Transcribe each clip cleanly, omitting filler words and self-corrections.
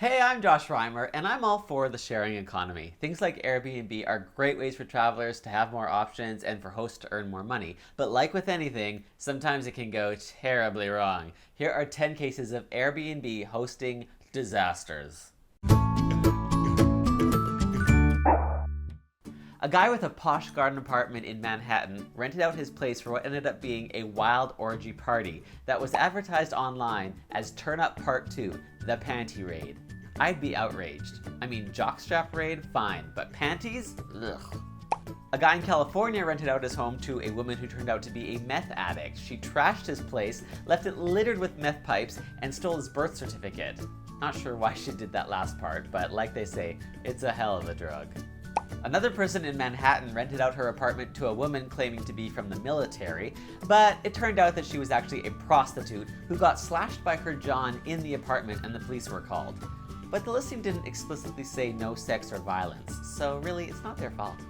Hey, I'm Josh Reimer, and I'm all for the sharing economy. Things like Airbnb are great ways for travelers to have more options and for hosts to earn more money. But like with anything, sometimes it can go terribly wrong. Here are 10 cases of Airbnb hosting disasters. A guy with a posh garden apartment in Manhattan rented out his place for what ended up being a wild orgy party that was advertised online as Turn Up Part 2, the Panty Raid. I'd be outraged. I mean, jockstrap raid, fine, but panties? Ugh. A guy in California rented out his home to a woman who turned out to be a meth addict. She trashed his place, left it littered with meth pipes, and stole his birth certificate. Not sure why she did that last part, but like they say, it's a hell of a drug. Another person in Manhattan rented out her apartment to a woman claiming to be from the military, but it turned out that she was actually a prostitute who got slashed by her John in the apartment and the police were called. But the listing didn't explicitly say no sex or violence, so really it's not their fault.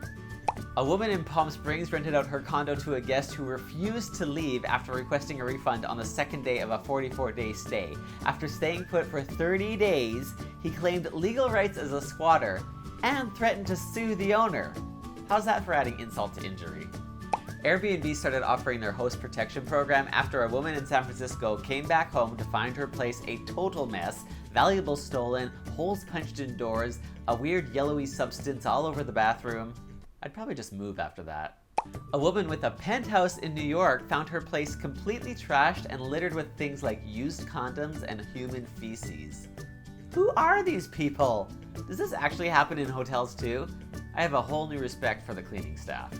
A woman in Palm Springs rented out her condo to a guest who refused to leave after requesting a refund on the second day of a 44-day stay. After staying put for 30 days, he claimed legal rights as a squatter and threatened to sue the owner. How's that for adding insult to injury? Airbnb started offering their host protection program after a woman in San Francisco came back home to find her place a total mess, valuables stolen, holes punched in doors, a weird yellowy substance all over the bathroom. I'd probably just move after that. A woman with a penthouse in New York found her place completely trashed and littered with things like used condoms and human feces. Who are these people? Does this actually happen in hotels too? I have a whole new respect for the cleaning staff.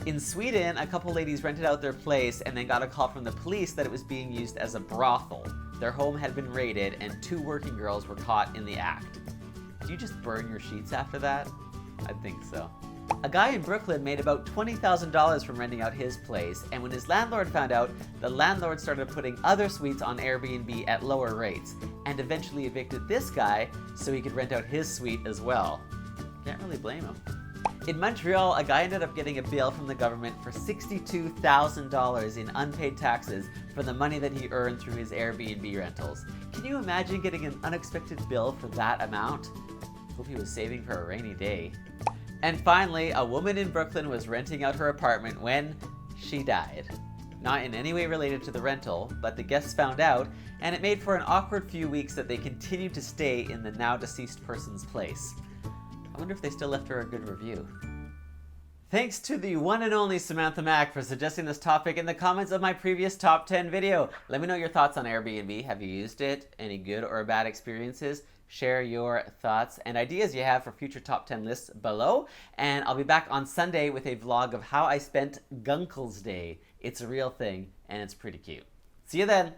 In Sweden, a couple ladies rented out their place and then got a call from the police that it was being used as a brothel. Their home had been raided and 2 working girls were caught in the act. Do you just burn your sheets after that? I think so. A guy in Brooklyn made about $20,000 from renting out his place, and when his landlord found out, the landlord started putting other suites on Airbnb at lower rates, and eventually evicted this guy so he could rent out his suite as well. Can't really blame him. In Montreal, a guy ended up getting a bill from the government for $62,000 in unpaid taxes for the money that he earned through his Airbnb rentals. Can you imagine getting an unexpected bill for that amount? Hope he was saving for a rainy day. And finally, a woman in Brooklyn was renting out her apartment when she died. Not in any way related to the rental, but the guests found out, and it made for an awkward few weeks that they continued to stay in the now deceased person's place. I wonder if they still left her a good review. Thanks to the one and only Samantha Mack for suggesting this topic in the comments of my previous top 10 video. Let me know your thoughts on Airbnb. Have you used it? Any good or bad experiences? Share your thoughts and ideas you have for future top 10 lists below. And I'll be back on Sunday with a vlog of how I spent Gunkles Day. It's a real thing and it's pretty cute. See you then.